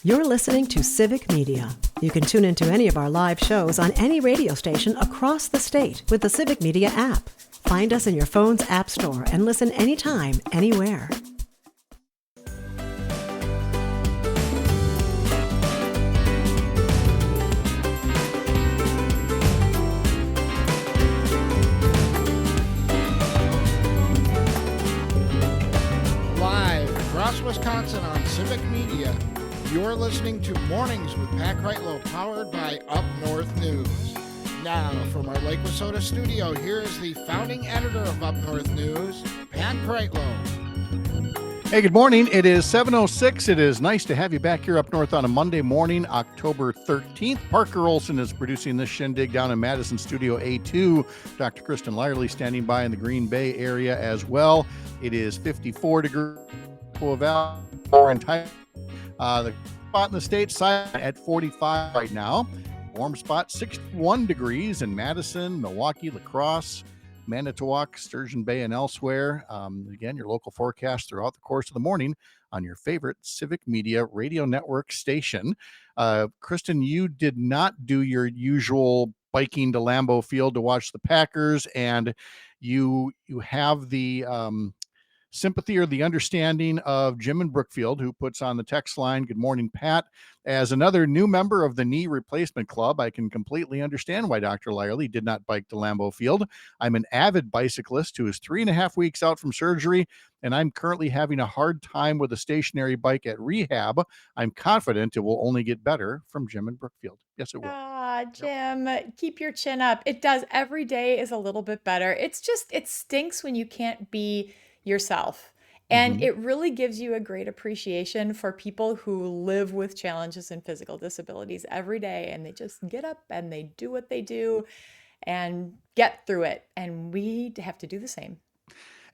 You're listening to Civic Media. You can tune into any of our live shows on any radio station across the state with the Civic Media app. Find us in your phone's app store and listen anytime, anywhere. Live across Wisconsin on Civic Media. You're listening to Mornings with Pat Kreitlow, powered by Up North News. Now, from our Lake Wissota studio, here is the founding editor of Up North News, Pat Kreitlow. Hey, good morning. It is 7:06. It is nice to have you back here up north on a Monday morning, October 13th. Parker Olson is producing this shindig down in Madison Studio A2. Dr. Kristen Lyerly standing by in the Green Bay area as well. It is 54 degrees Valley. The spot in the state side at 45 right now. Warm spot 61 degrees in Madison, Milwaukee, La Crosse, Manitowoc, Sturgeon Bay, and elsewhere. Again, your local forecast throughout the course of the morning on your favorite Civic Media radio network station. Kristen, you did not do your usual biking to Lambeau Field to watch the Packers, and you have the sympathy or the understanding of Jim in Brookfield, who puts on the text line, "Good morning, Pat. As another new member of the Knee Replacement Club, I can completely understand why Dr. Lyerly did not bike to Lambeau Field. I'm an avid bicyclist who is 3.5 weeks out from surgery, and I'm currently having a hard time with a stationary bike at rehab. I'm confident it will only get better." From Jim in Brookfield. Yes, it will. Jim, keep your chin up. It does. Every day is a little bit better. It's just, it stinks when you can't be yourself. And it really gives you a great appreciation for people who live with challenges and physical disabilities every day. And they just get up and they do what they do and get through it. And we have to do the same.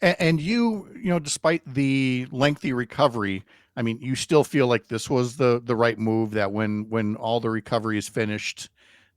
And you know, despite the lengthy recovery, I mean, you still feel like this was the right move, that when all the recovery is finished,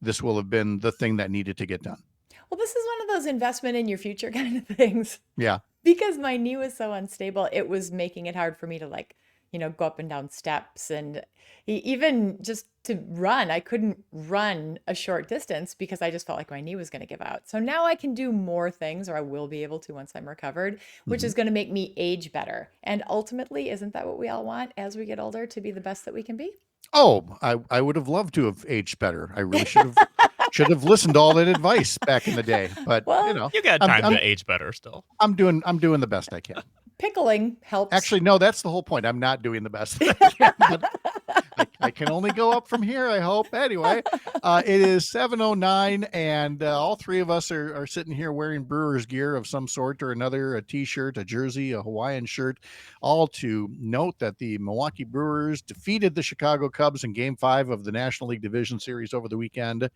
this will have been the thing that needed to get done. Well, this is one of those investment in your future kind of things. Yeah. Because my knee was so unstable, it was making it hard for me to go up and down steps, and even just to run. I couldn't run a short distance because I just felt like my knee was going to give out. So now I can do more things, or I will be able to once I'm recovered, which is going to make me age better. And ultimately, isn't that what we all want as we get older, to be the best that we can be? Oh, I would have loved to have aged better. I really should have listened to all that advice back in the day. But Well, You got time to age better still. I'm doing the best I can. pickling helps. Actually, no, that's the whole point. I'm not doing the best that I can, but I can only go up from here, I hope. Anyway, it is 7:09, and all three of us are sitting here wearing Brewers gear of some sort or another, a T-shirt, a jersey, a Hawaiian shirt, all to note that the Milwaukee Brewers defeated the Chicago Cubs in Game 5 of the National League Division Series over the weekend,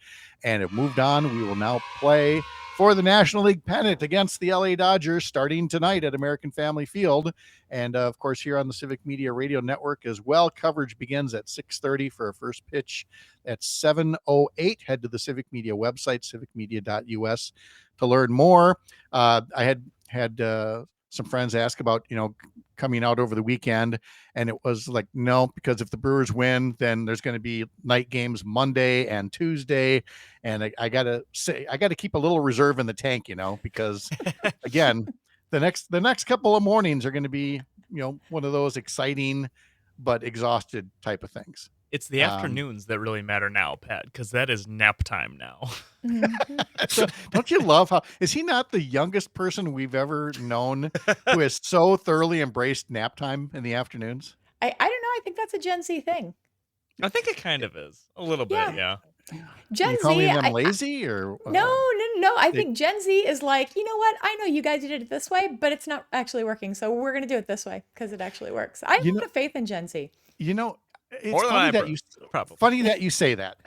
and have moved on. We will now play for the National League pennant against the LA Dodgers starting tonight at American Family Field. And of course, here on the Civic Media Radio Network as well, coverage begins at 6:30 for a first pitch at 7:08. Head to the Civic Media website, civicmedia.us, to learn more. I had some friends ask about, coming out over the weekend, and it was like, no, because if the Brewers win, then there's going to be night games Monday and Tuesday. And I got to keep a little reserve in the tank, because again, the next couple of mornings are going to be, one of those exciting but exhausted type of things. It's the afternoons that really matter now, Pat, because that is nap time now. So, don't you love how, is he not the youngest person we've ever known who has so thoroughly embraced nap time in the afternoons? I don't know. I think that's a Gen Z thing. I think it kind of is. A little bit, yeah. Gen you calling Z, them lazy or No. I think Gen Z is like, you know what? I know you guys did it this way, but it's not actually working. So we're going to do it this way because it actually works. I have a lot of faith in Gen Z. It's funny that you say that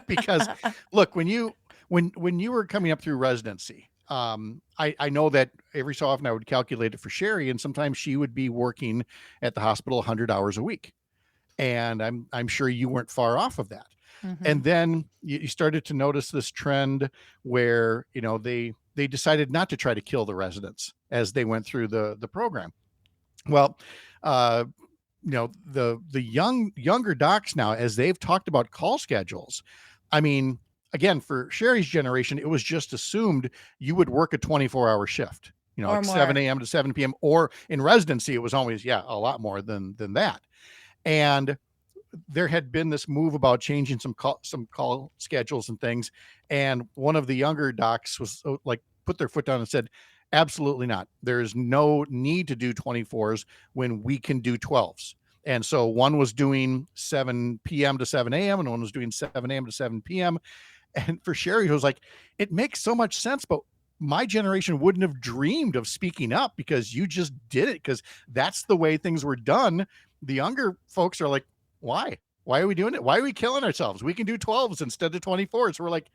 because look, when you were coming up through residency, I know that every so often I would calculate it for Sherry, and sometimes she would be working at the hospital 100 hours a week. And I'm sure you weren't far off of that. Mm-hmm. And then you started to notice this trend where, they decided not to try to kill the residents as they went through the program. Well, the younger docs now, as they've talked about call schedules, I mean, again, for Sherry's generation, it was just assumed you would work a 24-hour shift, or like 7 more. a.m. to 7 p.m. Or in residency, it was always, a lot more than that. And there had been this move about changing some call schedules and things. And one of the younger docs was like, put their foot down and said, absolutely not. There's no need to do 24s when we can do 12s. And so one was doing 7 p.m. to 7 a.m. and one was doing 7 a.m. to 7 p.m. And for Sherry, it was like, it makes so much sense, but my generation wouldn't have dreamed of speaking up because you just did it because that's the way things were done. The younger folks are like, why? Why are we doing it? Why are we killing ourselves? We can do 12s instead of 24s. We're like,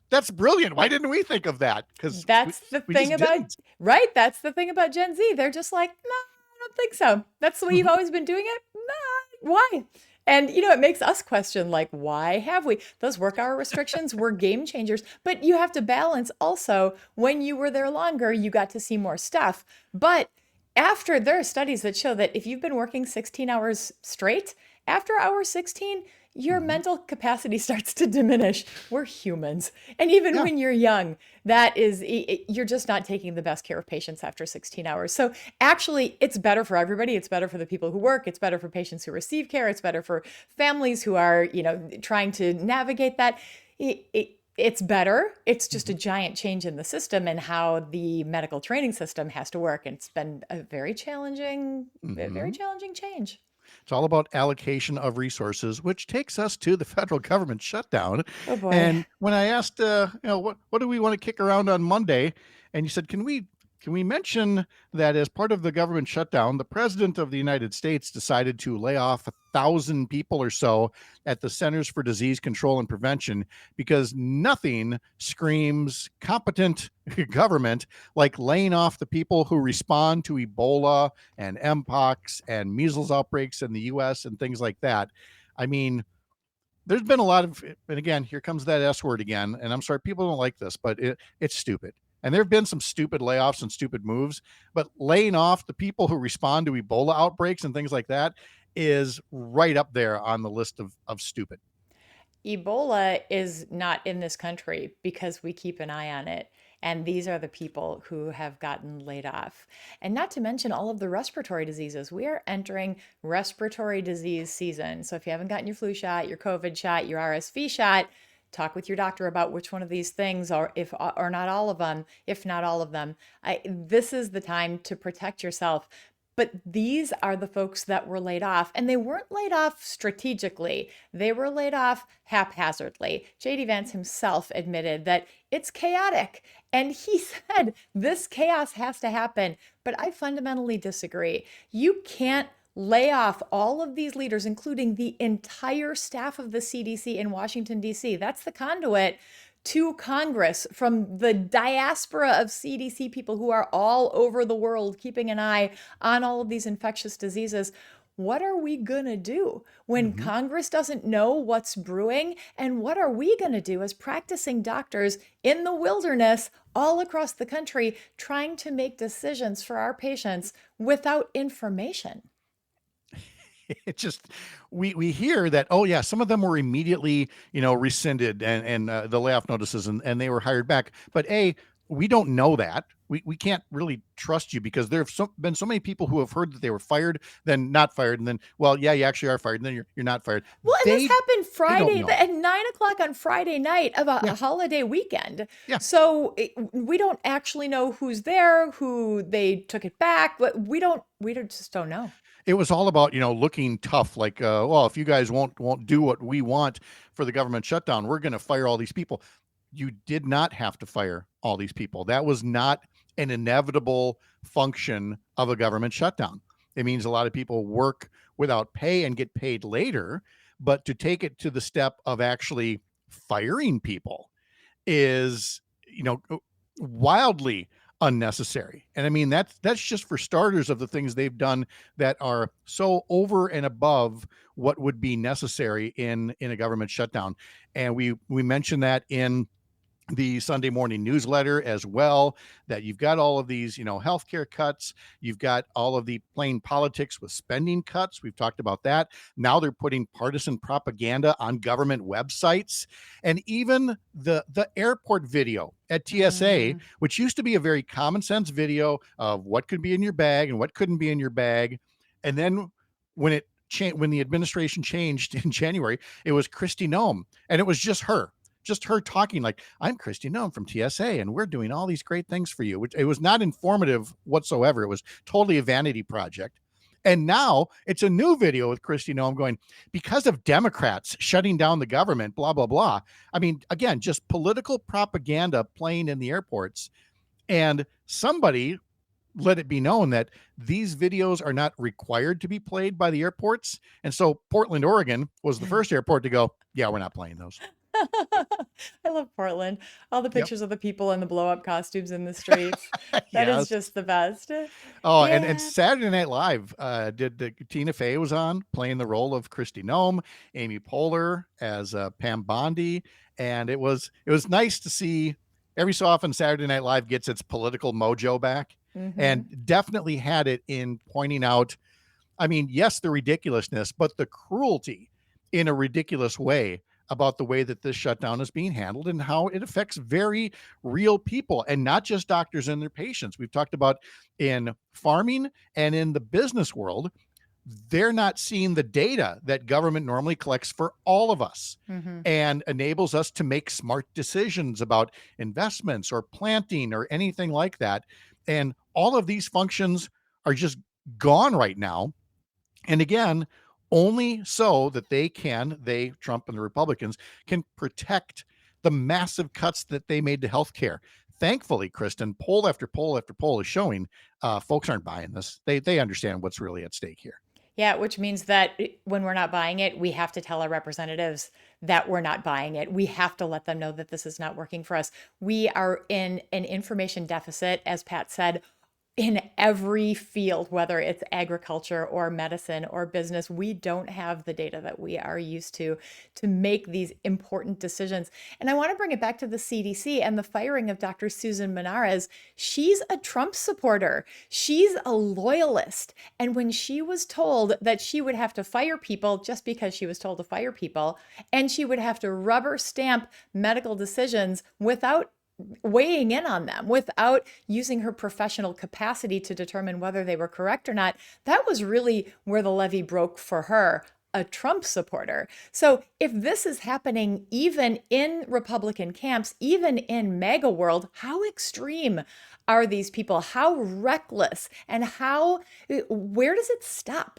that's brilliant. Why didn't we think of that? Because That's the we thing just about, didn't. right? That's the thing about Gen Z. They're just like, no, I don't think so. That's the way you've Mhm. always been doing it. Nah, why? And it makes us question, like, why have we? Those work hour restrictions were game changers, but you have to balance also when you were there longer, you got to see more stuff. But there are studies that show that if you've been working 16 hours straight, after hour 16, your Mhm. mental capacity starts to diminish. We're humans. And even Yeah. when you're young, you're just not taking the best care of patients after 16 hours. So actually, it's better for everybody. It's better for the people who work. It's better for patients who receive care. It's better for families who are, trying to navigate that. It's better. It's just a Mhm. giant change in the system and how the medical training system has to work. And it's been a very Mhm. challenging change. It's all about allocation of resources, which takes us to the federal government shutdown. Oh boy. And when I asked, what do we want to kick around on Monday, and you said, can we mention that as part of the government shutdown, the president of the United States decided to lay off 1,000 people or so at the Centers for Disease Control and Prevention because nothing screams competent government like laying off the people who respond to Ebola and mpox and measles outbreaks in the US and things like that. I mean, there's been a lot of, and again, here comes that S word again. And I'm sorry, people don't like this, but it's stupid. And there have been some stupid layoffs and stupid moves, but laying off the people who respond to Ebola outbreaks and things like that is right up there on the list of stupid. Ebola is not in this country because we keep an eye on it. And these are the people who have gotten laid off. And not to mention all of the respiratory diseases. We are entering respiratory disease season. So if you haven't gotten your flu shot, your COVID shot, your RSV shot, talk with your doctor about which one of these things are, if or not all of them, if not all of them. This is the time to protect yourself. But these are the folks that were laid off, and they weren't laid off strategically. They were laid off haphazardly. JD Vance himself admitted that it's chaotic. And he said this chaos has to happen. But I fundamentally disagree. You can't lay off all of these leaders, including the entire staff of the CDC in Washington, D.C. That's the conduit to Congress from the diaspora of CDC people who are all over the world keeping an eye on all of these infectious diseases. What are we going to do when Mhm. Congress doesn't know what's brewing? And what are we going to do as practicing doctors in the wilderness all across the country trying to make decisions for our patients without information? It just we hear that, oh yeah, some of them were immediately rescinded and the layoff notices and they were hired back, but we don't know that. We can't really trust you because there have been so many people who have heard that they were fired, then not fired, and then, well, yeah, you actually are fired, and then you're not fired. Well, and this they happened they don't Friday know. at 9 o'clock on Friday night of a Yeah. holiday weekend. Yeah. So we don't actually know who's there, who they took it back, but just don't know. It was all about looking tough, like, well, if you guys won't do what we want for the government shutdown, we're going to fire all these people. You did not have to fire all these people. That was not an inevitable function of a government shutdown. It means a lot of people work without pay and get paid later, but to take it to the step of actually firing people is, wildly unnecessary. And I mean, that's just for starters of the things they've done that are so over and above what would be necessary in a government shutdown. And we mentioned that in the Sunday morning newsletter as well, that you've got all of these, healthcare cuts. You've got all of the plain politics with spending cuts. We've talked about that. Now they're putting partisan propaganda on government websites, and even the airport video at TSA, which used to be a very common sense video of what could be in your bag and what couldn't be in your bag. And then when when the administration changed in January, it was Kristi Noem, and it was just her talking like, I'm Kristi Noem from TSA, and we're doing all these great things for you. Which it was not informative whatsoever. It was totally a vanity project. And now it's a new video with Kristi Noem going, because of Democrats shutting down the government, blah, blah, blah. I mean, again, just political propaganda playing in the airports. And somebody let it be known that these videos are not required to be played by the airports. And so Portland, Oregon was the first airport to go, yeah, we're not playing those. I love Portland. All the pictures of the people in the blow up costumes in the streets. That is just the best. Oh, Yeah. and Saturday Night Live, Tina Fey was on playing the role of Kristi Noem, Amy Poehler as Pam Bondi. And it was nice to see. Every so often Saturday Night Live gets its political mojo back, and definitely had it in pointing out, I mean, yes, the ridiculousness, but the cruelty in a ridiculous way about the way that this shutdown is being handled and how it affects very real people and not just doctors and their patients. We've talked about in farming and in the business world, they're not seeing the data that government normally collects for all of us and enables us to make smart decisions about investments or planting or anything like that. And all of these functions are just gone right now. And again, only so that Trump and the Republicans, can protect the massive cuts that they made to healthcare. Thankfully, Kristen, poll after poll after poll is showing folks aren't buying this. They understand what's really at stake here. Yeah, which means that when we're not buying it, we have to tell our representatives that we're not buying it. We have to let them know that this is not working for us. We are in an information deficit, as Pat said, in every field, whether it's agriculture or medicine or business. We don't have the data that we are used to make these important decisions. And I want to bring it back to the CDC and the firing of Dr. Susan Menares. She's a Trump supporter. She's a loyalist. And when she was told that she would have to fire people just because she was told to fire people, and she would have to rubber stamp medical decisions without weighing in on them, without using her professional capacity to determine whether they were correct or not, that was really where the levee broke for her, a Trump supporter. So if this is happening even in Republican camps, even in MAGA world, how extreme are these people? How reckless, and where does it stop?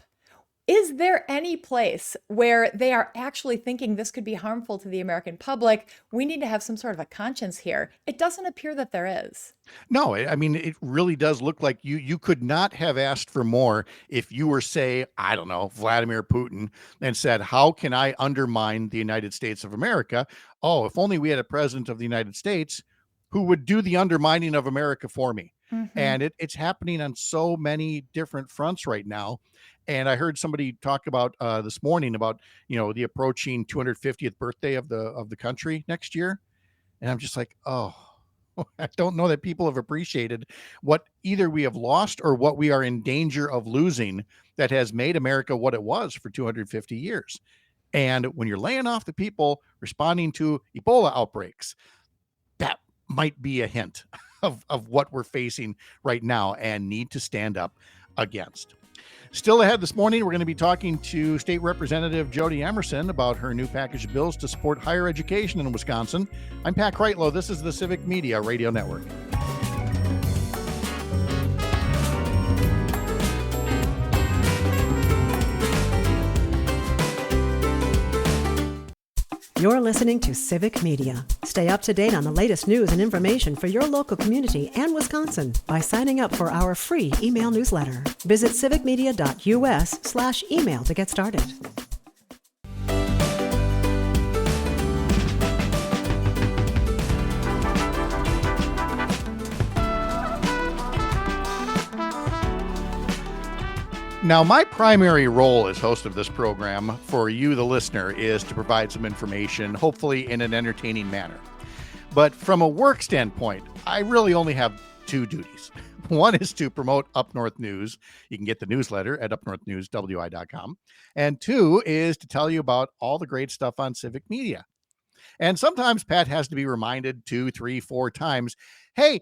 Is there any place where they are actually thinking this could be harmful to the American public? We need to have some sort of a conscience here. It doesn't appear that there is. No, I mean, it really does look like you could not have asked for more if you were, say, I don't know, Vladimir Putin, and said, how can I undermine the United States of America? Oh, if only we had a president of the United States who would do the undermining of America for me. And it's happening on so many different fronts right now. And I heard somebody talk about this morning about, the approaching 250th birthday of the country next year. And I'm just like, oh, I don't know that people have appreciated what either we have lost or what we are in danger of losing that has made America what it was for 250 years. And when you're laying off the people responding to Ebola outbreaks, that might be a hint of what we're facing right now and need to stand up against. Still ahead this morning, we're going to be talking to State Representative Jody Emerson about her new package of bills to support higher education in Wisconsin. I'm Pat Kreitlow. This is the Civic Media Radio Network. You're listening to Civic Media. Stay up to date on the latest news and information for your local community and Wisconsin by signing up for our free email newsletter. Visit civicmedia.us/email to get started. Now, my primary role as host of this program for you, the listener, is to provide some information, hopefully in an entertaining manner. But from a work standpoint, I really only have two duties. One is to promote Up North News. You can get the newsletter at upnorthnewswi.com. And two is to tell you about all the great stuff on civic media. And sometimes Pat has to be reminded 2, 3, 4 times, hey,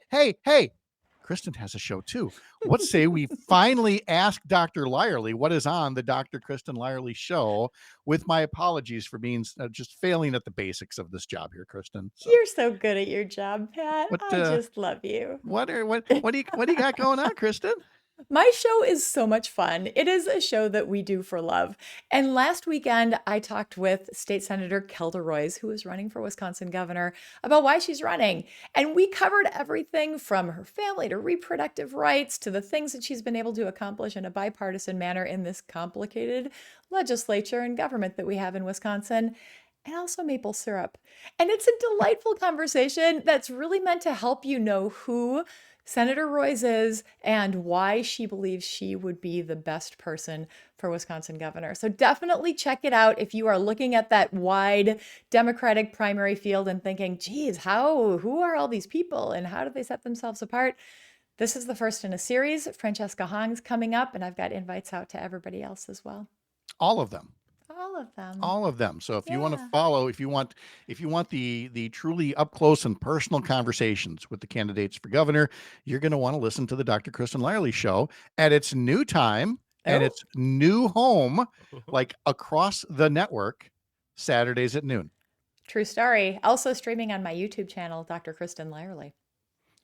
Kristen has a show too. What say we finally ask Dr. Lyerly what is on the Dr. Kristen Lyerly show, with my apologies for being just failing at the basics of this job here, Kristen. So, You're so good at your job, Pat. what I just love you. what do you got going on, Kristen? My show is so much fun. It is a show that we do for love. And last weekend, I talked with State Senator Kelda Roys, who is running for Wisconsin governor, about why she's running. And we covered everything from her family to reproductive rights to the things that she's been able to accomplish in a bipartisan manner in this complicated legislature and government that we have in Wisconsin. And also maple syrup. And it's a delightful conversation that's really meant to help you know who Senator Roys is and why she believes she would be the best person for Wisconsin governor. So definitely check it out if you are looking at that wide Democratic primary field and thinking, geez, who are all these people and how do they set themselves apart? This is the first in a series. Francesca Hong's coming up, and I've got invites out to everybody else as well. All of them. All of them. So if you want to follow, if you want the truly up close and personal conversations with the candidates for governor, you're going to want to listen to the Dr. Kristen Lyerly show at its new time and its new home, like across the network, Saturdays at noon. True story. Also streaming on my YouTube channel, Dr. Kristen Lyerly.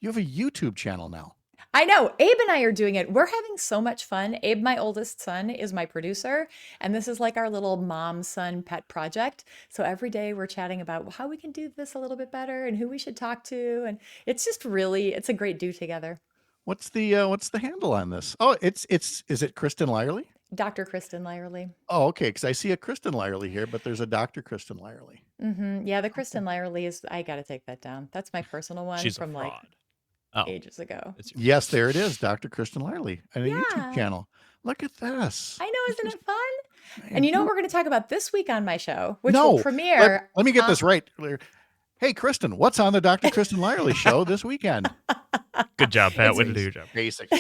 You have a YouTube channel now. I know. Abe and I are doing it. We're having so much fun. Abe, my oldest son, is my producer, and this is like our little mom-son pet project. So every day we're chatting about how we can do this a little bit better and who we should talk to, and it's a great do together. What's the handle on this? Oh, is it Kristen Lyerly? Dr. Kristen Lyerly. Oh, okay, because I see a Kristen Lyerly here, but there's a Dr. Kristen Lyerly. Mm-hmm. Yeah, the Kristen Lyerly is, I got to take that down. That's my personal one. She's from a fraud. Ages ago. Yes, there it is, Dr. Kristen Lyerly, and a YouTube channel. Look at this. I know, isn't it fun? And you know what we're going to talk about this week on my show, which will premiere. Let me get this right. Hey, Kristen, what's on the Dr. Kristen Lyerly show this weekend? Good job, Pat. Way to do your job. Basics.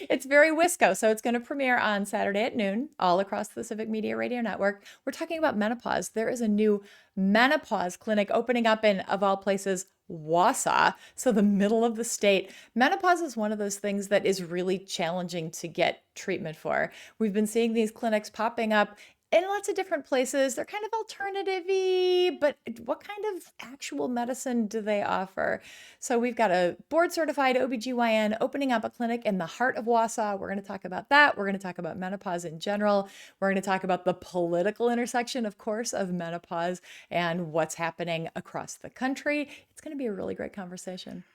It's very Wisco. So it's going to premiere on Saturday at noon, all across the Civic Media Radio Network. We're talking about menopause. There is a new menopause clinic opening up in, of all places, Wausau, so the middle of the state. Menopause is one of those things that is really challenging to get treatment for. We've been seeing these clinics popping up in lots of different places. They're kind of alternative-y, but what kind of actual medicine do they offer? So we've got a board-certified OBGYN opening up a clinic in the heart of Wausau. We're going to talk about that. We're going to talk about menopause in general. We're going to talk about the political intersection, of course, of menopause and what's happening across the country. It's going to be a really great conversation.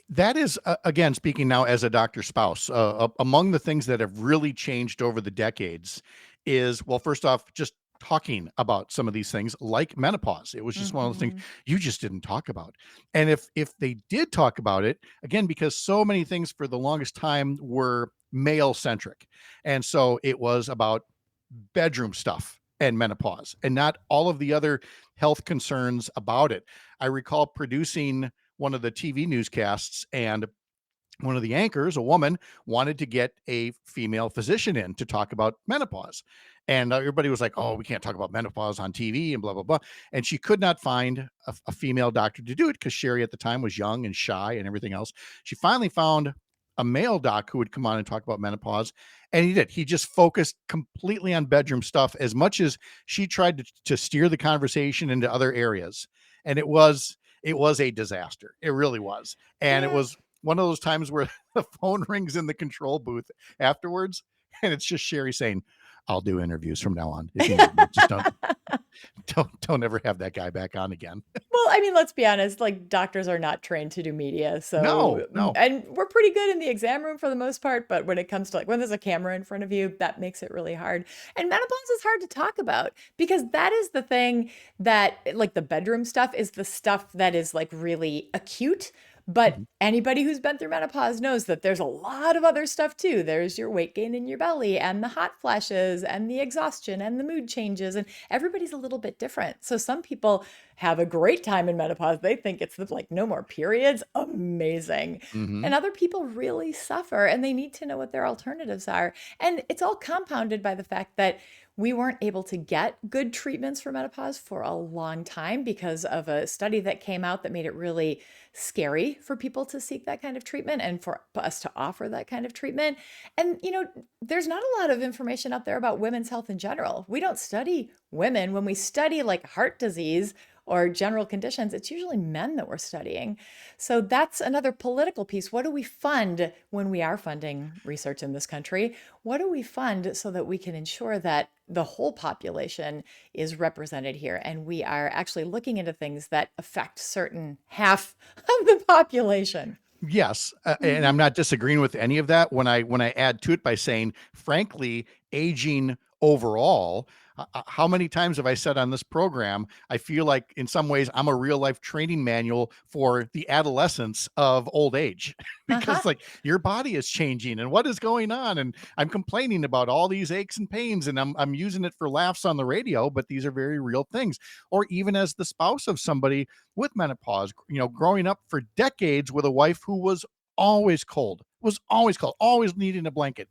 That is, again, speaking now as a doctor's spouse, among the things that have really changed over the decades is, well, first off, just talking about some of these things like menopause. It was just one of those things you just didn't talk about. And if they did talk about it, again, because so many things for the longest time were male centric. And so it was about bedroom stuff and menopause and not all of the other health concerns about it. I recall producing one of the TV newscasts, and one of the anchors, a woman, wanted to get a female physician in to talk about menopause. And everybody was like, oh, we can't talk about menopause on TV and blah, blah, blah. And she could not find a female doctor to do it because Sherry at the time was young and shy and everything else. She finally found a male doc who would come on and talk about menopause. And he did. He just focused completely on bedroom stuff as much as she tried to steer the conversation into other areas. And it was a disaster. It really was. And it was one of those times where the phone rings in the control booth afterwards, and it's just Sherry saying, I'll do interviews from now on. If you need me. Just don't ever have that guy back on again. Well, I mean, let's be honest, like doctors are not trained to do media. So no. And we're pretty good in the exam room for the most part, but when it comes to like when there's a camera in front of you, that makes it really hard. And menopause is hard to talk about because that is the thing that, like, the bedroom stuff is the stuff that is like really acute. But Mhm. anybody who's been through menopause knows that there's a lot of other stuff too. There's your weight gain in your belly and the hot flashes and the exhaustion and the mood changes. And everybody's a little bit different. So some people have a great time in menopause. They think it's like no more periods. Amazing. Mhm. And other people really suffer and they need to know what their alternatives are. And it's all compounded by the fact that we weren't able to get good treatments for menopause for a long time because of a study that came out that made it really scary for people to seek that kind of treatment and for us to offer that kind of treatment. And, there's not a lot of information out there about women's health in general. We don't study women. When we study like heart disease or general conditions, it's usually men that we're studying. So that's another political piece. What do we fund when we are funding research in this country? What do we fund so that we can ensure that the whole population is represented here and we are actually looking into things that affect certain half of the population? Yes, and Mhm. I'm not disagreeing with any of that when I add to it by saying, frankly, aging overall, how many times have I said on this program, I feel like in some ways I'm a real life training manual for the adolescence of old age Uh-huh. because like your body is changing and what is going on, and I'm complaining about all these aches and pains, and I'm using it for laughs on the radio, but these are very real things. Or even as the spouse of somebody with menopause, growing up for decades with a wife who was always cold, always needing a blanket.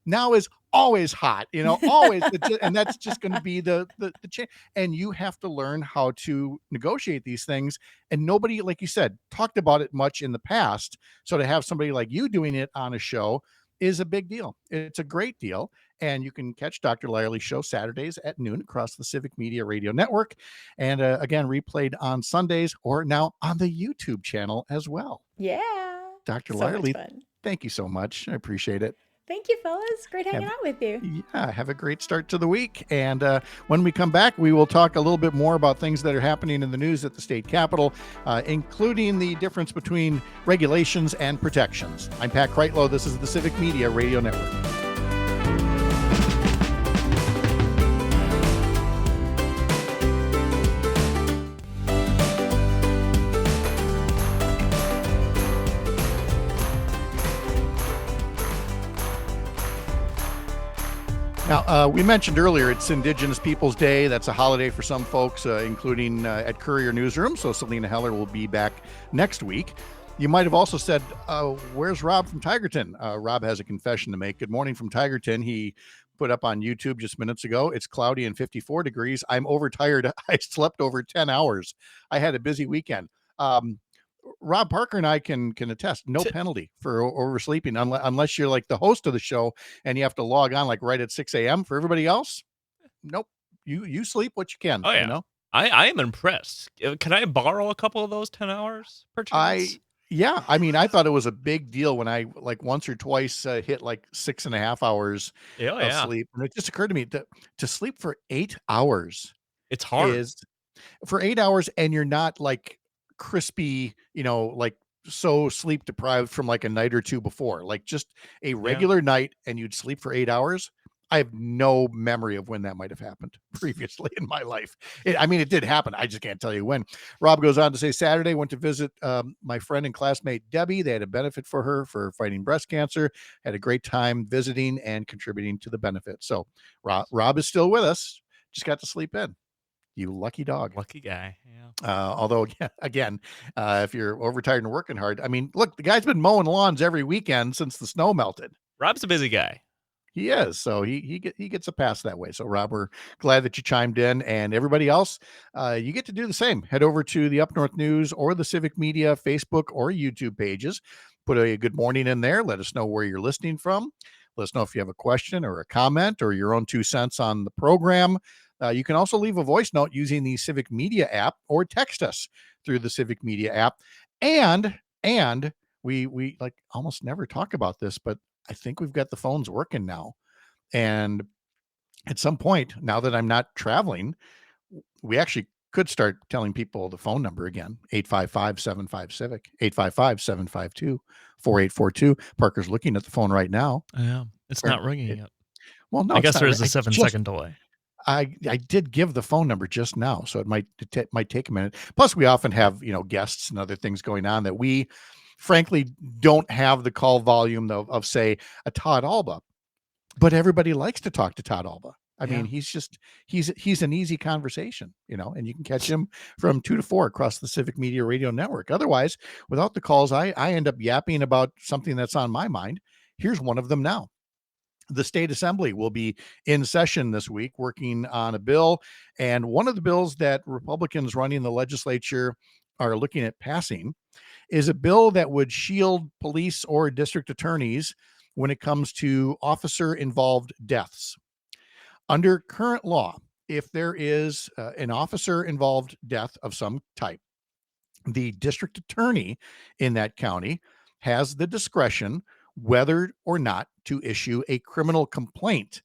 Now is always hot, always, and that's just going to be the change. And you have to learn how to negotiate these things. And nobody, like you said, talked about it much in the past. So to have somebody like you doing it on a show is a big deal. It's a great deal. And you can catch Dr. Lyerly's show Saturdays at noon across the Civic Media Radio Network. And again, replayed on Sundays or now on the YouTube channel as well. Yeah. Dr. So much Lyerly, fun. thank you so much. I appreciate it. Thank you, fellas. Great hanging Have out with you. Yeah, have a great start to the week. And when we come back, we will talk a little bit more about things that are happening in the news at the state capitol, including the difference between regulations and protections. I'm Pat Kreitlow. This is the Civic Media Radio Network. Now, we mentioned earlier it's Indigenous Peoples Day. That's a holiday for some folks, including at Courier Newsroom. So Selena Heller will be back next week. You might have also said, where's Rob from Tigerton? Rob has a confession to make. Good morning from Tigerton. He put up on YouTube just minutes ago. It's cloudy and 54 degrees. I'm overtired. I slept over 10 hours. I had a busy weekend. Rob Parker and I can attest, no T- penalty for oversleeping unless you're like the host of the show and you have to log on like right at 6 a.m. For everybody else, nope. You sleep what you can, Oh yeah, I am impressed. Can I borrow a couple of those 10 hours per I chance? Yeah, I mean, I thought it was a big deal when I like once or twice hit like 6.5 hours Yeah, oh of yeah. sleep, and it just occurred to me that to sleep for 8 hours It's hard. is for 8 hours, and you're not like crispy, like so sleep deprived from like a night or two before, like just a Yeah. regular night, and you'd sleep for 8 hours. I have no memory of when that might have happened previously in my life. I mean, it did happen. I just can't tell you when. Rob goes on to say Saturday went to visit my friend and classmate Debbie. They had a benefit for her for fighting breast cancer. Had a great time visiting and contributing to the benefit. So Rob is still with us. Just got to sleep in. You lucky dog. Lucky guy. Yeah. Although again, if you're overtired and working hard, I mean, look, the guy's been mowing lawns every weekend since the snow melted. Rob's a busy guy. He is, so he gets a pass that way. So Rob, we're glad that you chimed in, and everybody else, you get to do the same. Head over to the Up North News or the Civic Media Facebook or YouTube pages. Put a good morning in there. Let us know where you're listening from. Let us know if you have a question or a comment or your own 2 cents on the program. You can also leave a voice note using the Civic Media app or text us through the Civic Media app. And we like almost never talk about this, but I think we've got the phones working now. And at some point, now that I'm not traveling, we actually could start telling people the phone number again, 855-75-CIVIC, 855-752-4842. Parker's looking at the phone right now. Yeah. It's Or not ringing it, yet. well, no, I it's guess not. there is a 7-second delay. I did give the phone number just now, so it might take a minute. Plus, we often have guests and other things going on that we frankly don't have the call volume of say a Todd Alba, but everybody likes to talk to Todd Alba. I mean, he's an easy conversation, and you can catch him from 2 to 4 across the Civic Media Radio Network. Otherwise, without the calls, I end up yapping about something that's on my mind. Here's one of them now. The state assembly will be in session this week working on a bill. And one of the bills that Republicans running the legislature are looking at passing is a bill that would shield police or district attorneys when it comes to officer involved deaths. Under current law, if there is an officer involved death of some type, the district attorney in that county has the discretion whether or not to issue a criminal complaint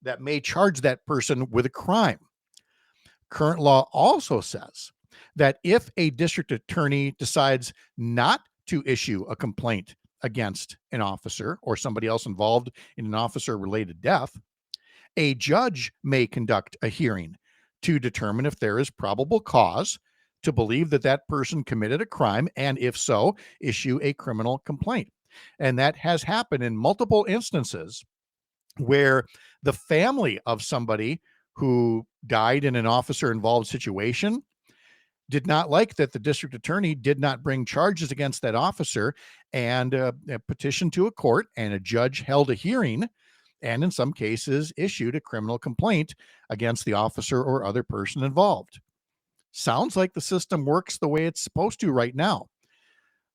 that may charge that person with a crime. Current law also says that if a district attorney decides not to issue a complaint against an officer or somebody else involved in an officer-related death, a judge may conduct a hearing to determine if there is probable cause to believe that that person committed a crime, and if so, issue a criminal complaint. And that has happened in multiple instances where the family of somebody who died in an officer-involved situation did not like that the district attorney did not bring charges against that officer, and a petition to a court, and a judge held a hearing and in some cases issued a criminal complaint against the officer or other person involved. Sounds like the system works the way it's supposed to right now.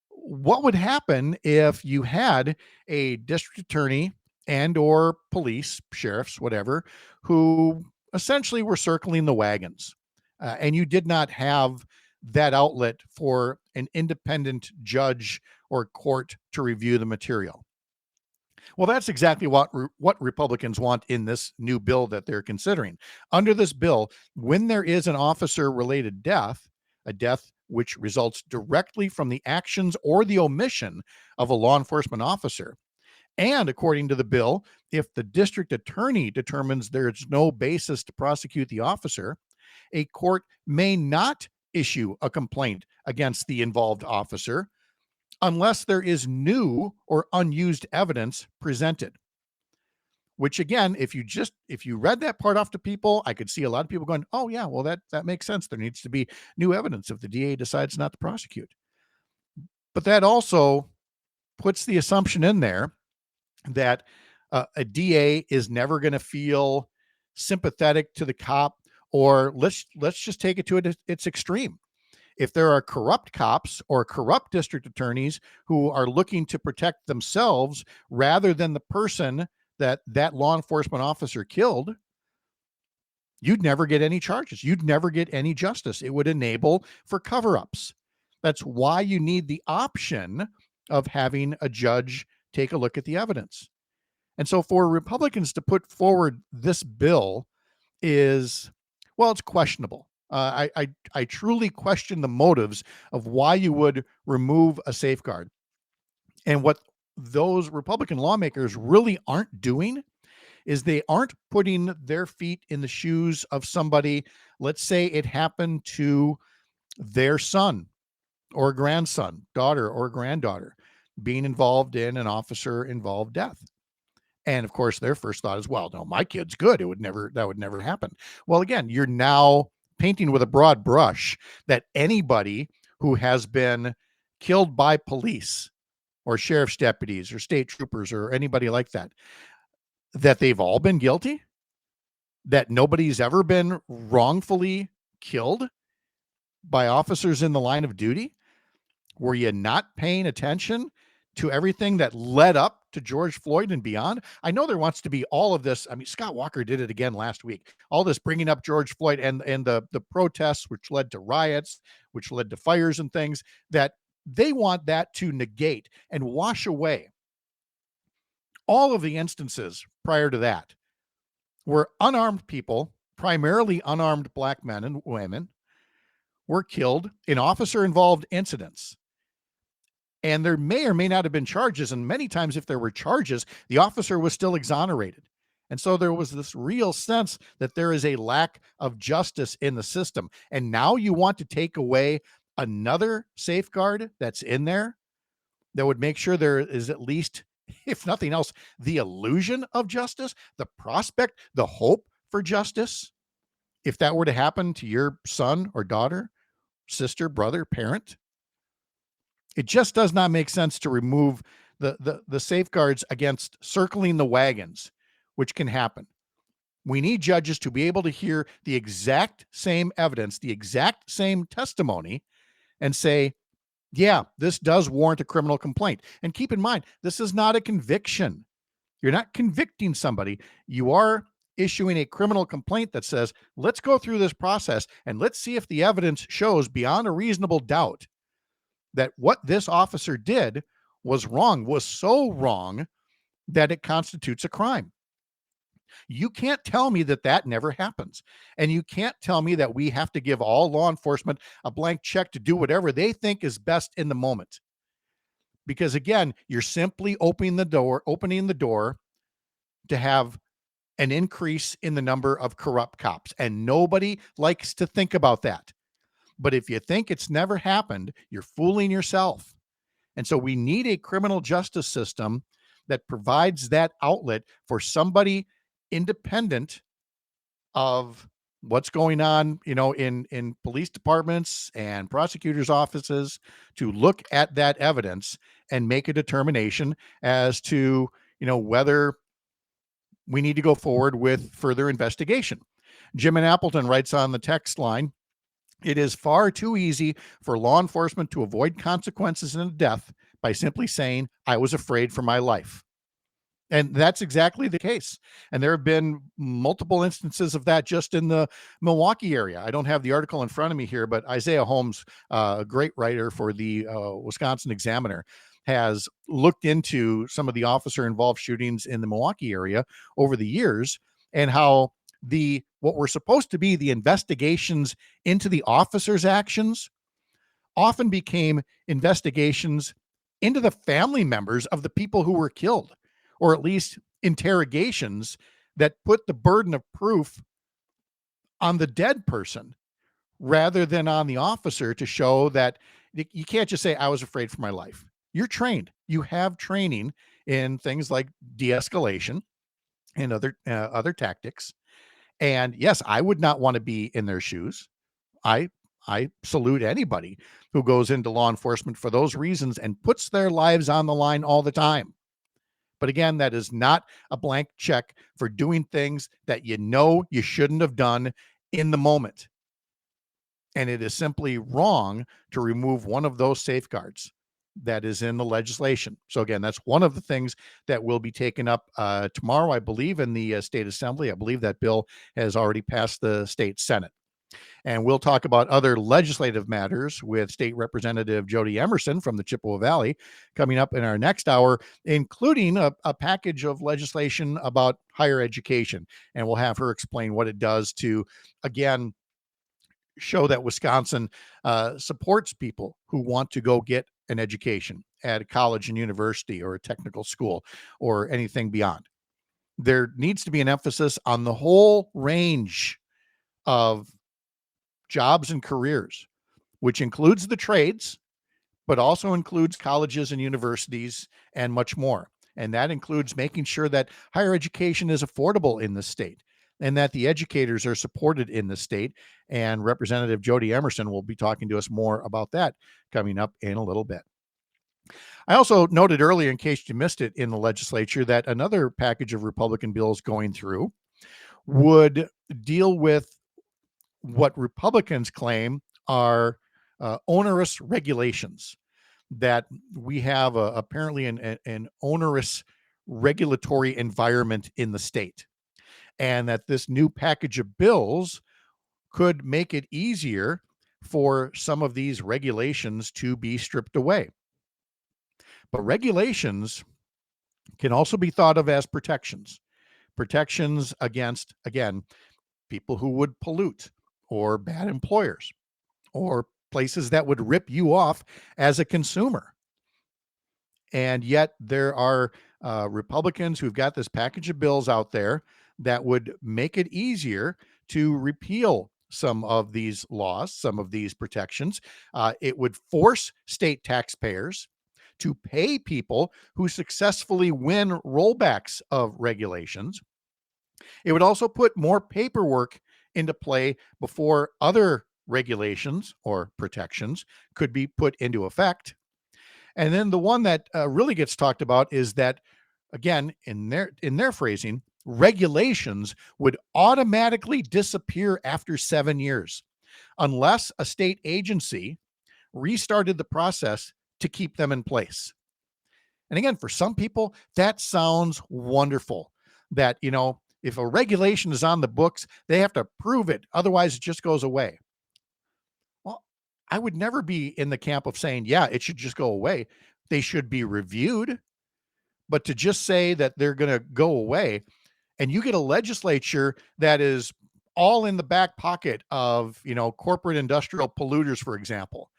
What would happen if you had a district attorney and or police, sheriffs, whatever, who essentially were circling the wagons, and you did not have that outlet for an independent judge or court to review the material? Well, that's exactly what Republicans want in this new bill that they're considering. Under this bill, when there is an officer-related death, a death which results directly from the actions or the omission of a law enforcement officer, and according to the bill, if the district attorney determines there's no basis to prosecute the officer, a court may not issue a complaint against the involved officer unless there is new or unused evidence presented. Which again, if you read that part off to people, I could see a lot of people going, oh yeah, well that makes sense. There needs to be new evidence if the DA decides not to prosecute. But that also puts the assumption in there that a DA is never going to feel sympathetic to the cop, or let's just take it to its extreme. If there are corrupt cops or corrupt district attorneys who are looking to protect themselves rather than the person that law enforcement officer killed, you'd never get any charges. You'd never get any justice. It would enable for cover-ups. That's why you need the option of having a judge take a look at the evidence. And so for Republicans to put forward this bill is, well, it's questionable. I truly question the motives of why you would remove a safeguard. And what those Republican lawmakers really aren't doing is they aren't putting their feet in the shoes of somebody. Let's say it happened to their son or grandson, daughter or granddaughter being involved in an officer-involved death. And of course, their first thought is, well, no, my kid's good. That would never happen. Well, again, you're now painting with a broad brush that anybody who has been killed by police or sheriff's deputies or state troopers or anybody like that they've all been guilty, that nobody's ever been wrongfully killed by officers in the line of duty. Were you not paying attention to everything that led up to George Floyd and beyond? I know there wants to be all of this. I mean, Scott Walker did it again last week. All this bringing up George Floyd and the protests, which led to riots, which led to fires and things, that they want that to negate and wash away all of the instances prior to that where unarmed people, primarily unarmed Black men and women, were killed in officer-involved incidents. And there may or may not have been charges. And many times, if there were charges, the officer was still exonerated. And so there was this real sense that there is a lack of justice in the system. And now you want to take away another safeguard that's in there that would make sure there is at least, if nothing else, the illusion of justice, the prospect, the hope for justice. If that were to happen to your son or daughter, sister, brother, parent, it just does not make sense to remove the safeguards against circling the wagons, which can happen. We need judges to be able to hear the exact same evidence, the exact same testimony, and say, yeah, this does warrant a criminal complaint. And keep in mind, this is not a conviction. You're not convicting somebody. You are issuing a criminal complaint that says, let's go through this process and let's see if the evidence shows beyond a reasonable doubt that what this officer did was wrong, was so wrong that it constitutes a crime. You can't tell me that that never happens. And you can't tell me that we have to give all law enforcement a blank check to do whatever they think is best in the moment. Because again, you're simply opening the door to have an increase in the number of corrupt cops. And nobody likes to think about that. But if you think it's never happened, you're fooling yourself. And so we need a criminal justice system that provides that outlet for somebody independent of what's going on, in police departments and prosecutors' offices, to look at that evidence and make a determination as to, whether we need to go forward with further investigation. Jim in Appleton writes on the text line, it is far too easy for law enforcement to avoid consequences and death by simply saying, I was afraid for my life. And that's exactly the case. And there have been multiple instances of that just in the Milwaukee area. I don't have the article in front of me here, but Isaiah Holmes, a great writer for the Wisconsin Examiner, has looked into some of the officer-involved shootings in the Milwaukee area over the years, and how what were supposed to be the investigations into the officers' actions often became investigations into the family members of the people who were killed, or at least interrogations that put the burden of proof on the dead person rather than on the officer, to show that you can't just say, I was afraid for my life. You're trained. You have training in things like de-escalation and other tactics. And yes, I would not want to be in their shoes. I salute anybody who goes into law enforcement for those reasons and puts their lives on the line all the time. But again, that is not a blank check for doing things that you shouldn't have done in the moment. And it is simply wrong to remove one of those safeguards that is in the legislation. So again, that's one of the things that will be taken up tomorrow, I believe, in the state assembly. I believe that bill has already passed the state Senate. And we'll talk about other legislative matters with State Representative Jody Emerson from the Chippewa Valley coming up in our next hour, including a package of legislation about higher education. And we'll have her explain what it does to, again, show that Wisconsin supports people who want to go get an education at a college and university or a technical school or anything beyond. There needs to be an emphasis on the whole range of jobs and careers, which includes the trades, but also includes colleges and universities and much more. And that includes making sure that higher education is affordable in the state and that the educators are supported in the state. And Representative Jody Emerson will be talking to us more about that coming up in a little bit. I also noted earlier, in case you missed it in the legislature, that another package of Republican bills going through would deal with what Republicans claim are onerous regulations, that we have apparently an onerous regulatory environment in the state, and that this new package of bills could make it easier for some of these regulations to be stripped away. But regulations can also be thought of as protections against, again, people who would pollute, or bad employers, or places that would rip you off as a consumer. And yet there are Republicans who've got this package of bills out there that would make it easier to repeal some of these laws, some of these protections. It would force state taxpayers to pay people who successfully win rollbacks of regulations. It would also put more paperwork into play before other regulations or protections could be put into effect. And then the one that really gets talked about is that, again, in their phrasing, regulations would automatically disappear after 7 years unless a state agency restarted the process to keep them in place. And again, for some people, that sounds wonderful. That, if a regulation is on the books, they have to prove it. Otherwise, it just goes away. Well, I would never be in the camp of saying, yeah, it should just go away. They should be reviewed. But to just say that they're going to go away, and you get a legislature that is all in the back pocket of, corporate industrial polluters, for example,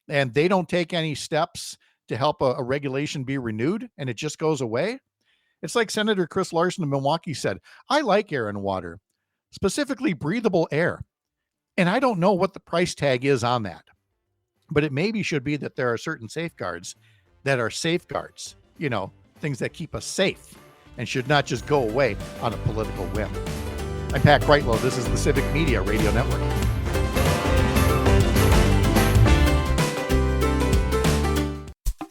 and they don't take any steps to help a regulation be renewed, and it just goes away. It's like Senator Chris Larson of Milwaukee said, I like air and water, specifically breathable air. And I don't know what the price tag is on that, but it maybe should be that there are certain safeguards that are safeguards, things that keep us safe and should not just go away on a political whim. I'm Pat Kreitlow. This is the Civic Media Radio Network.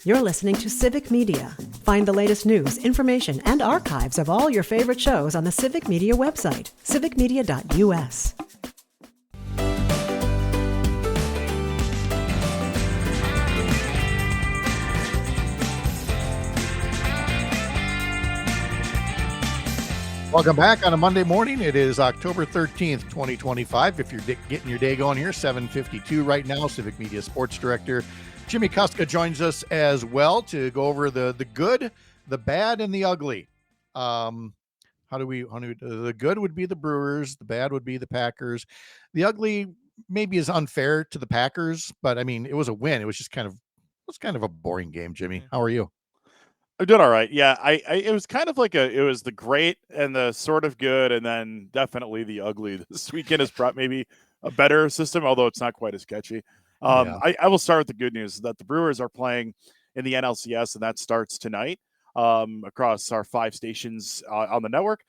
You're listening to Civic Media. Find the latest news, information, and archives of all your favorite shows on the Civic Media website, civicmedia.us. Welcome back on a Monday morning. It is October 13th, 2025. If you're getting your day going here, 7:52 right now. Civic Media Sports Director Jimmy Kuska joins us as well to go over the good, the bad, and the ugly. The good would be the Brewers, the bad would be the Packers. The ugly maybe is unfair to the Packers, but I mean, it was a win. It was just kind of a boring game. Jimmy, how are you? I'm doing all right. Yeah, it was kind of like it was the great and the sort of good, and then definitely the ugly. This weekend has brought maybe a better system, although it's not quite as sketchy. Yeah. I will start with the good news that the Brewers are playing in the NLCS, and that starts tonight across our 5 stations on the network.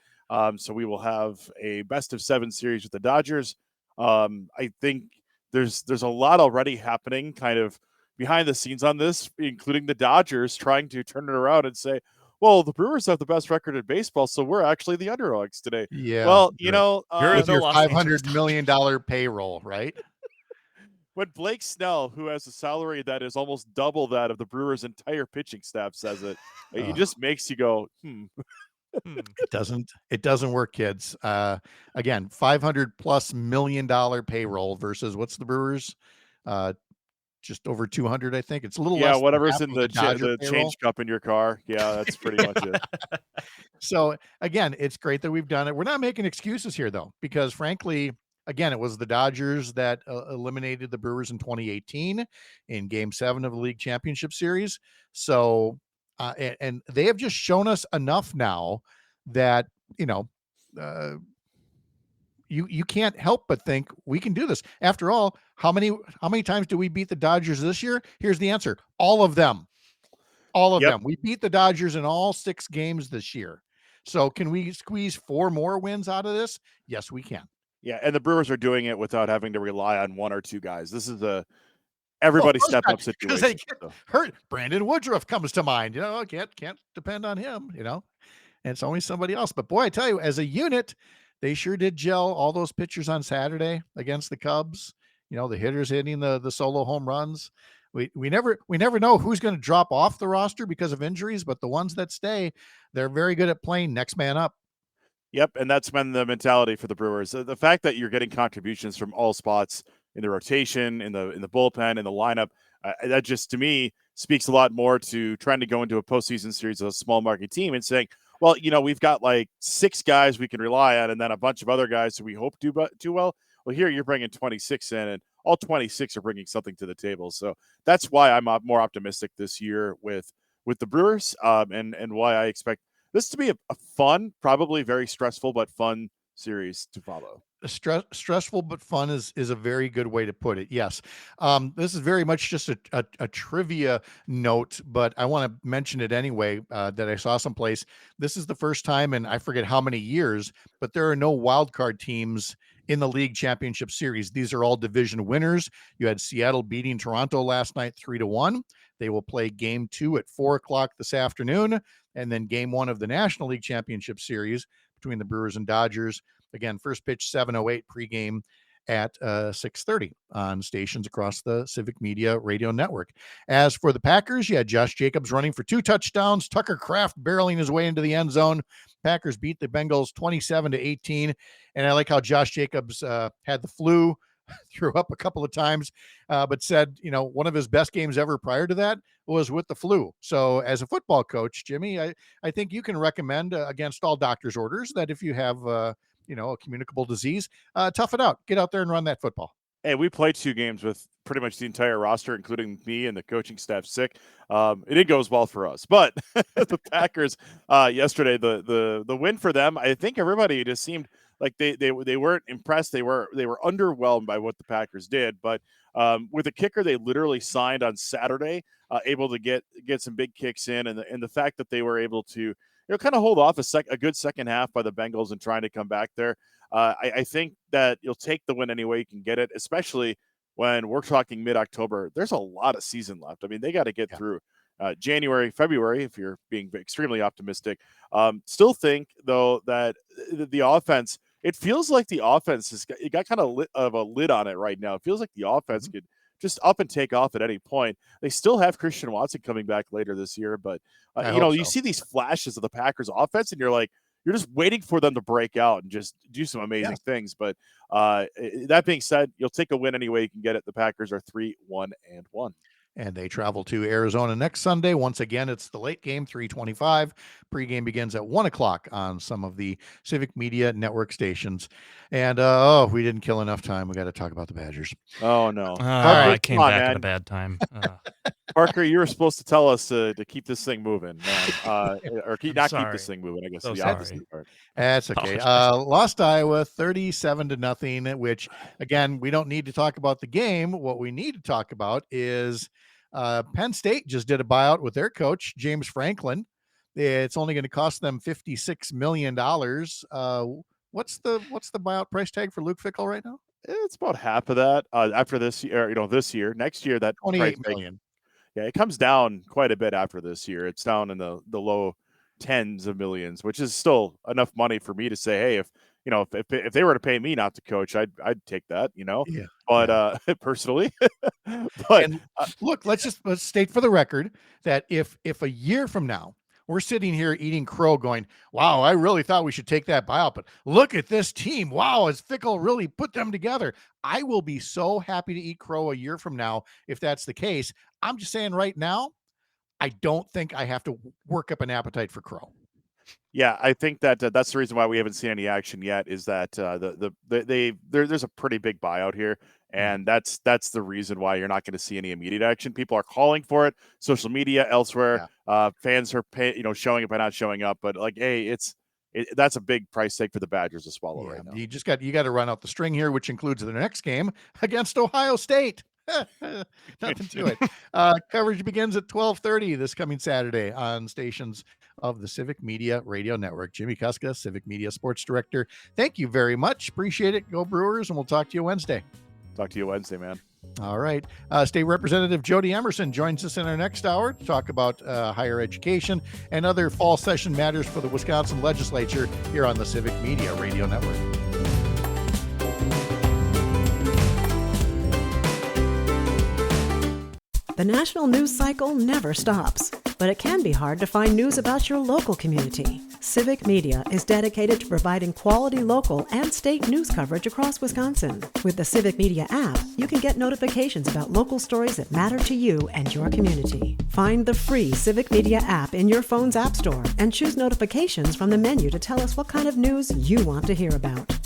So we will have a best of 7 series with the Dodgers. I think there's a lot already happening kind of behind the scenes on this, including the Dodgers trying to turn it around and say, well, the Brewers have the best record in baseball, so we're actually the underdogs today. Yeah. Well, You're with the your Los Angeles $500 million payroll, right? when Blake Snell, who has a salary that is almost double that of the Brewers' entire pitching staff, says it, it just makes you go, It doesn't work, kids. Again, $500+ million payroll versus what's the Brewers? Just over 200, I think. It's a little less. Yeah, whatever's in the change cup in your car. Yeah, that's pretty much it. So again, it's great that we've done it. We're not making excuses here, though, because frankly, again, it was the Dodgers that eliminated the Brewers in 2018 in Game 7 of the League Championship Series. So, and they have just shown us enough now that you can't help but think we can do this. After all, how many times do we beat the Dodgers this year? Here's the answer: all of them. All of them. We beat the Dodgers in all 6 games this year. So can we squeeze 4 more wins out of this? Yes, we can. Yeah, and the Brewers are doing it without having to rely on 1 or 2 guys. This is everybody step up situation. Because they get hurt. Brandon Woodruff comes to mind. Can't depend on him. And it's always somebody else. But boy, I tell you, as a unit, they sure did gel. All those pitchers on Saturday against the Cubs. The hitters hitting the solo home runs. We never know who's going to drop off the roster because of injuries, but the ones that stay, they're very good at playing next man up. Yep, and that's been the mentality for the Brewers. The fact that you're getting contributions from all spots in the rotation, in the bullpen, in the lineup, that just to me speaks a lot more to trying to go into a postseason series as a small market team and saying, well, we've got like 6 guys we can rely on, and then a bunch of other guys who we hope do well. Well, here you're bringing 26 in, and all 26 are bringing something to the table. So that's why I'm more optimistic this year with the Brewers, and why I expect this to be a fun, probably very stressful, but fun series to follow. Stressful but fun is a very good way to put it. Yes. This is very much just a trivia note, but I want to mention it anyway, that I saw someplace. This is the first time in I forget how many years, but there are no wild card teams in the league championship series. These are all division winners. You had Seattle beating Toronto last night 3-1. They will play game 2 at 4:00 this afternoon, and then game 1 of the National League Championship Series between the Brewers and Dodgers. Again, first pitch 7:08, pregame at 6:30 on stations across the Civic Media Radio Network. As for the Packers, you had Josh Jacobs running for 2 touchdowns, Tucker Kraft barreling his way into the end zone. Packers beat the Bengals 27-18, and I like how Josh Jacobs had the flu, threw up a couple of times, but said, one of his best games ever prior to that was with the flu. So as a football coach, Jimmy, I think you can recommend against all doctor's orders that if you have a communicable disease, tough it out, get out there and run that football. Hey, we played 2 games with pretty much the entire roster, including me and the coaching staff sick. It didn't go as well for us, but the Packers yesterday, the win for them, I think everybody just seemed like they weren't impressed. They were underwhelmed by what the Packers did, but with the kicker they literally signed on Saturday, able to get some big kicks in, and the fact that they were able to kind of hold off a good second half by the Bengals and trying to come back there. I think that you'll take the win any way you can get it, especially when we're talking mid-October. There's a lot of season left. I mean, they got to get through January, February, if you're being extremely optimistic. Still think, though, that the offense, it feels like the offense it got kind of a lid on it right now. It feels like the offense could just up and take off at any point. They still have Christian Watson coming back later this year, but you see these flashes of the Packers offense and you're just waiting for them to break out and just do some amazing things. But that being said, you'll take a win any way you can get it. The Packers are 3-1-1. And they travel to Arizona next Sunday. Once again, it's the late game, 3:25. Pregame begins at 1:00 on some of the Civic Media Network stations. And, we didn't kill enough time. We got to talk about the Badgers. Oh, no. I came back at a bad time. Parker, you were supposed to tell us to keep this thing moving, man. Or keep this thing moving, I guess. So the opposite part. That's okay. Lost Iowa 37-0, which, again, we don't need to talk about the game. What we need to talk about is Penn State just did a buyout with their coach, James Franklin. It's only going to cost them $56 million. What's the buyout price tag for Luke Fickell right now? It's about half of that after this year. This year, next year, that $28 million. Yeah, it comes down quite a bit after this year. It's down in the low tens of millions, which is still enough money for me to say, hey, if they were to pay me not to coach, I'd take that, Yeah. But personally, but look, let's state for the record that if a year from now we're sitting here eating crow going, wow, I really thought we should take that buyout, but look at this team. Wow, has Fickell really put them together? I will be so happy to eat crow a year from now if that's the case. I'm just saying right now, I don't think I have to work up an appetite for crow. Yeah, I think that that's the reason why we haven't seen any action yet. Is that there's a pretty big buyout here, and that's the reason why you're not going to see any immediate action. People are calling for it, social media, elsewhere. Fans are showing up and not showing up. But hey, that's a big price tag for the Badgers to swallow right now. You got to run out the string here, which includes the next game against Ohio State. Nothing to it. Coverage begins at 12:30 this coming Saturday on stations of the Civic Media Radio Network. Jimmy Kuska, Civic Media Sports Director. Thank you very much. Appreciate it. Go Brewers, and we'll talk to you Wednesday. Talk to you Wednesday, man. All right. State Representative Jody Emerson joins us in our next hour to talk about higher education and other fall session matters for the Wisconsin legislature here on the Civic Media Radio Network. The national news cycle never stops, but it can be hard to find news about your local community. Civic Media is dedicated to providing quality local and state news coverage across Wisconsin. With the Civic Media app, you can get notifications about local stories that matter to you and your community. Find the free Civic Media app in your phone's app store and choose notifications from the menu to tell us what kind of news you want to hear about.